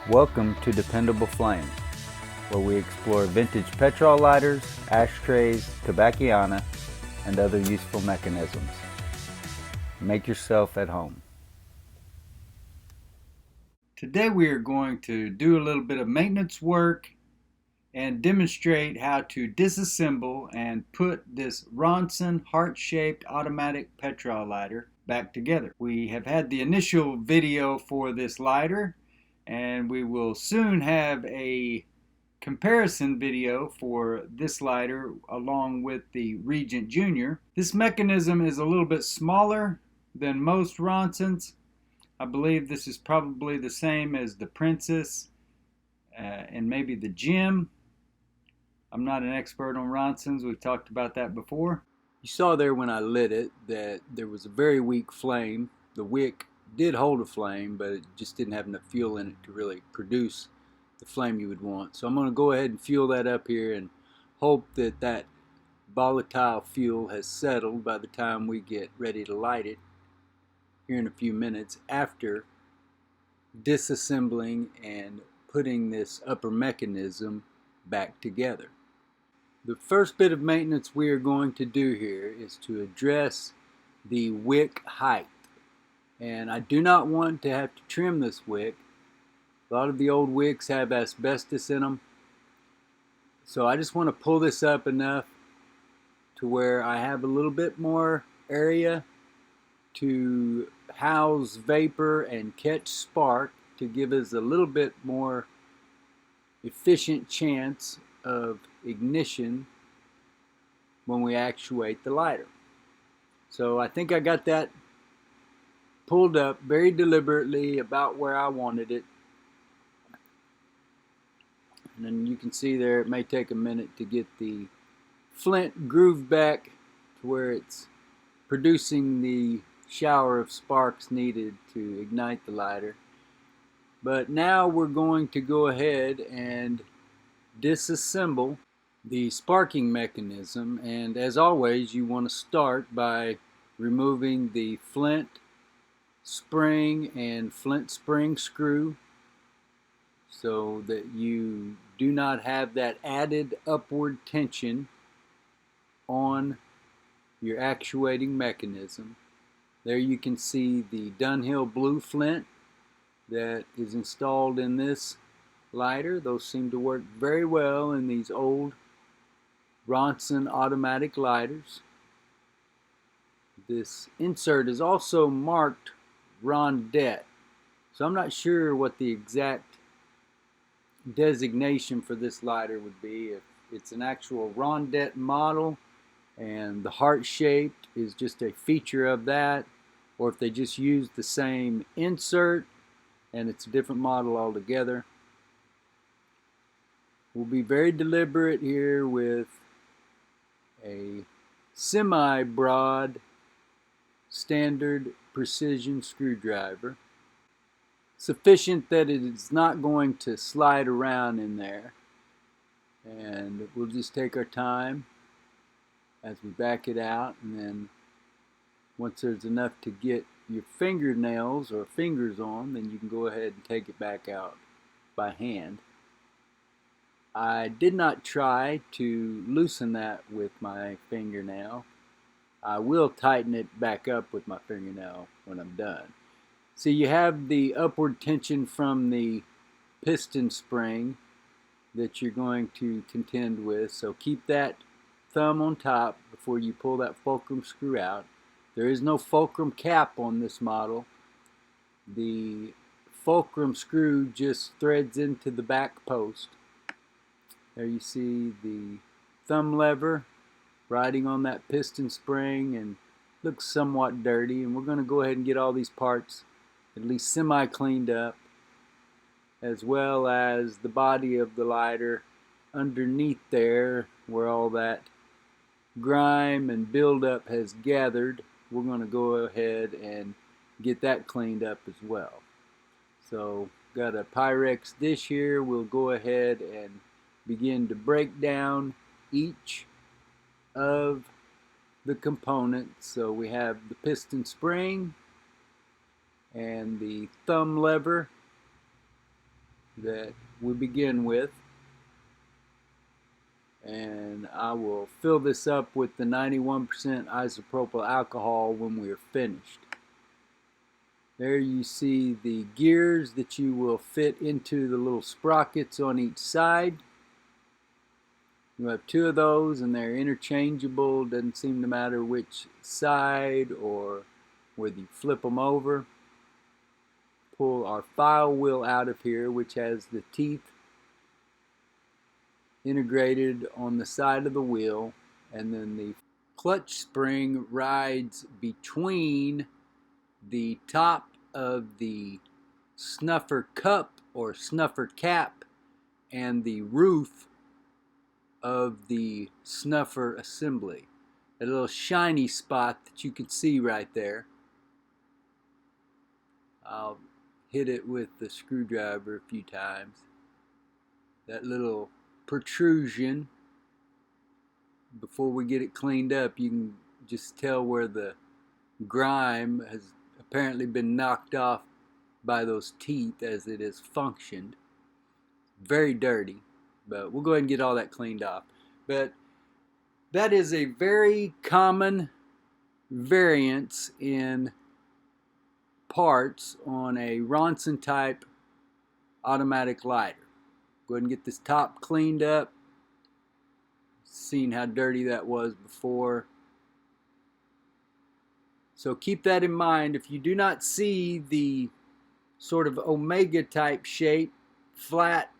Welcome to Dependable Flame, where we explore vintage petrol lighters, ashtrays, tobacciana, and other useful mechanisms. Make yourself at home. Today we are going to do a little bit of maintenance work and demonstrate how to disassemble and put this Ronson heart-shaped automatic petrol lighter back together. We have had the initial video for this lighter, and we will soon have a comparison video for this lighter along with the Regent Junior. This mechanism is a little bit smaller than most Ronsons. I believe this is probably the same as the Princess and maybe the Gem. I'm not an expert on Ronsons. We've talked about that before. You saw there when I lit it that there was a very weak flame. The wick did hold a flame, but it just didn't have enough fuel in it to really produce the flame you would want. So I'm going to go ahead and fuel that up here and hope that that volatile fuel has settled by the time we get ready to light it here in a few minutes after disassembling and putting this upper mechanism back together. The first bit of maintenance we are going to do here is to address the wick height. And I do not want to have to trim this wick. A lot of the old wicks have asbestos in them. So I just want to pull this up enough to where I have a little bit more area to house vapor and catch spark to give us a little bit more efficient chance of ignition when we actuate the lighter. So I think I got that pulled up very deliberately about where I wanted it. And then you can see there it may take a minute to get the flint grooved back to where it's producing the shower of sparks needed to ignite the lighter. But now we're going to go ahead and disassemble the sparking mechanism, and as always you want to start by removing the flint spring and flint spring screw so that you do not have that added upward tension on your actuating mechanism. There you can see the Dunhill blue flint that is installed in this lighter. Those seem to work very well in these old Ronson automatic lighters. This insert is also marked Rondette, so I'm not sure what the exact designation for this lighter would be, if it's an actual Rondette model and the heart shaped is just a feature of that, or if they just used the same insert and it's a different model altogether. We'll be very deliberate here with a semi-broad standard precision screwdriver, sufficient that it is not going to slide around in there, and we'll just take our time as we back it out, and then once there's enough to get your fingernails or fingers on, then you can go ahead and take it back out by hand. I did not try to loosen that with my fingernail. I will tighten it back up with my fingernail when I'm done. See, you have the upward tension from the piston spring that you're going to contend with, so keep that thumb on top before you pull that fulcrum screw out. There is no fulcrum cap on this model. The fulcrum screw just threads into the back post. There you see the thumb lever riding on that piston spring, and looks somewhat dirty, and we're going to go ahead and get all these parts at least semi cleaned up, as well as the body of the lighter underneath there where all that grime and buildup has gathered. We're going to go ahead and get that cleaned up as well. So got a Pyrex dish here. We'll go ahead and begin to break down each of the components. So we have the piston spring and the thumb lever that we begin with, and I will fill this up with the 91% isopropyl alcohol when we are finished. There you see the gears that you will fit into the little sprockets on each side. You have two of those and they're interchangeable. Doesn't seem to matter which side or whether you flip them over. Pull our file wheel out of here, which has the teeth integrated on the side of the wheel, and then the clutch spring rides between the top of the snuffer cup or snuffer cap and the roof of the snuffer assembly. A little shiny spot that you can see right there. I'll hit it with the screwdriver a few times. That little protrusion, before we get it cleaned up, you can just tell where the grime has apparently been knocked off by those teeth as it has functioned. Very dirty, but we'll go ahead and get all that cleaned off. But that is a very common variance in parts on a Ronson type automatic lighter. Go ahead and get this top cleaned up. Seen how dirty that was before. So keep that in mind. If you do not see the sort of omega type shape flat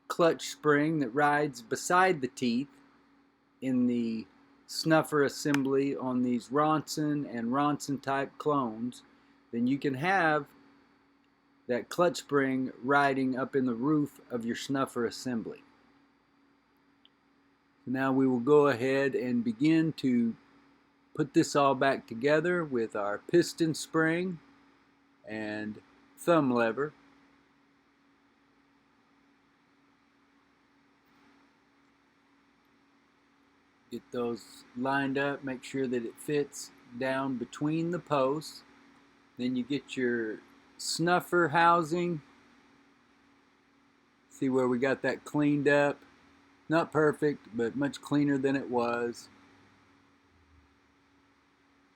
clutch spring that rides beside the teeth in the snuffer assembly on these Ronson and Ronson type clones, then you can have that clutch spring riding up in the roof of your snuffer assembly. Now we will go ahead and begin to put this all back together with our piston spring and thumb lever. Get those lined up, make sure that it fits down between the posts. Then you get your snuffer housing. See where we got that cleaned up. Not perfect, but much cleaner than it was.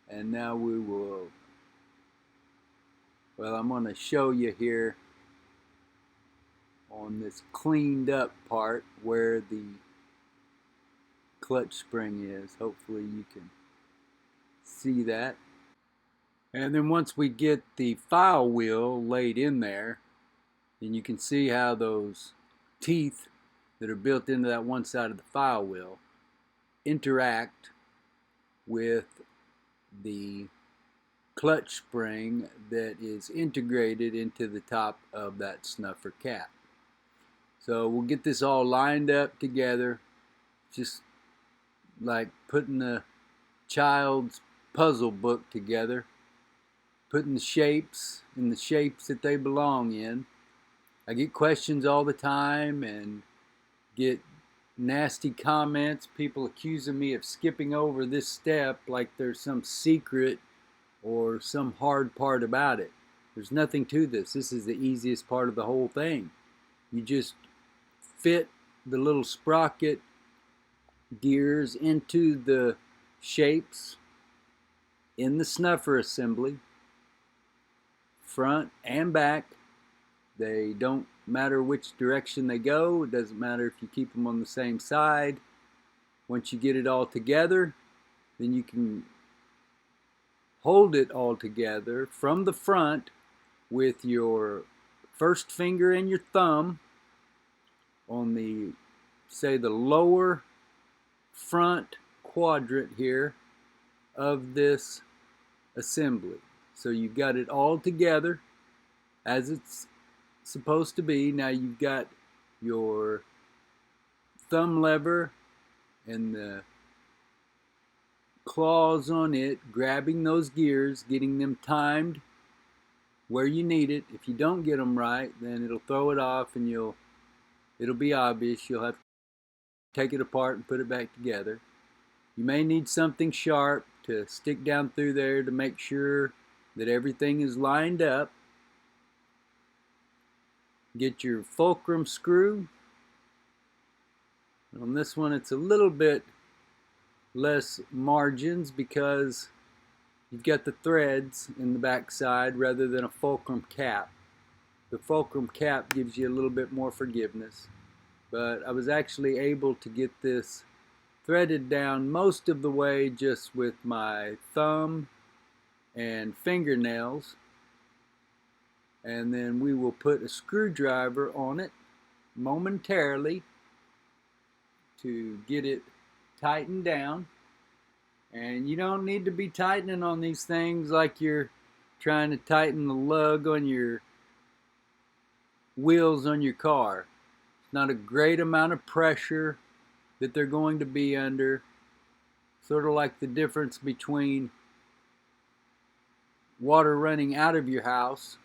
And now we will, well, I'm going to show you here on this cleaned up part where the clutch spring is. Hopefully you can see that. And then once we get the file wheel laid in there, then you can see how those teeth that are built into that one side of the file wheel interact with the clutch spring that is integrated into the top of that snuffer cap. So we'll get this all lined up together, just like putting a child's puzzle book together, putting the shapes in the shapes that they belong in. I get questions all the time and get nasty comments, people accusing me of skipping over this step like there's some secret or some hard part about it. There's nothing to this. This is the easiest part of the whole thing. You just fit the little sprocket gears into the shapes in the snuffer assembly, front and back. They don't matter which direction they go. It doesn't matter if you keep them on the same side. Once you get it all together, then you can hold it all together from the front with your first finger and your thumb on the, say, the lower front quadrant here of this assembly. So you've got it all together as it's supposed to be. Now you've got your thumb lever and the claws on it, grabbing those gears, getting them timed where you need it. If you don't get them right, then it'll throw it off and it'll be obvious. You'll have to take it apart and put it back together. You may need something sharp to stick down through there to make sure that everything is lined up. Get your fulcrum screw. On this one it's a little bit less margins because you've got the threads in the back side rather than a fulcrum cap. The fulcrum cap gives you a little bit more forgiveness, but I was actually able to get this threaded down most of the way just with my thumb and fingernails, and then we will put a screwdriver on it momentarily to get it tightened down. And you don't need to be tightening on these things like you're trying to tighten the lug on your wheels on your car. It's not a great amount of pressure that they're going to be under. Sort of like the difference between water running out of your house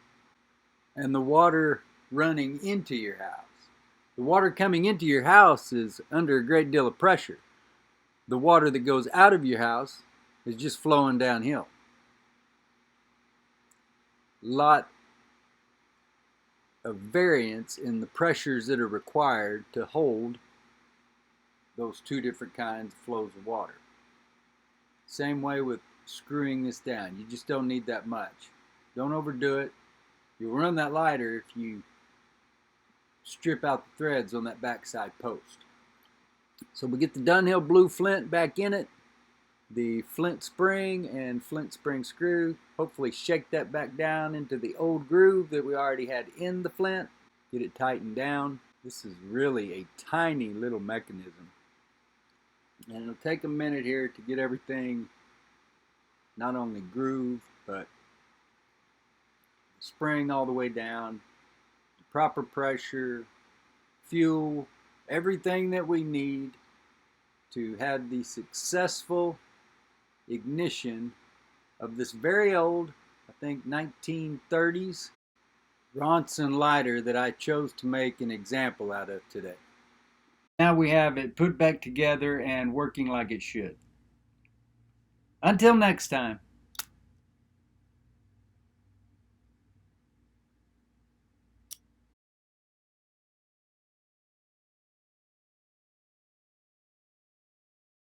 and the water running into your house. The water coming into your house is under a great deal of pressure. The water that goes out of your house is just flowing downhill. Lot of variance in the pressures that are required to hold those two different kinds of flows of water. Same way with screwing this down. You just don't need that much. Don't overdo it. You'll run that lighter if you strip out the threads on that backside post. So we get the Dunhill blue flint back in it, the flint spring and flint spring screw. Hopefully shake that back down into the old groove that we already had in the flint. Get it tightened down. This is really a tiny little mechanism. And it'll take a minute here to get everything not only grooved, but spring all the way down, the proper pressure, fuel, everything that we need to have the successful ignition of this very old, I think 1930s Ronson lighter that I chose to make an example out of today. Now we have it put back together and working like it should. Until next time.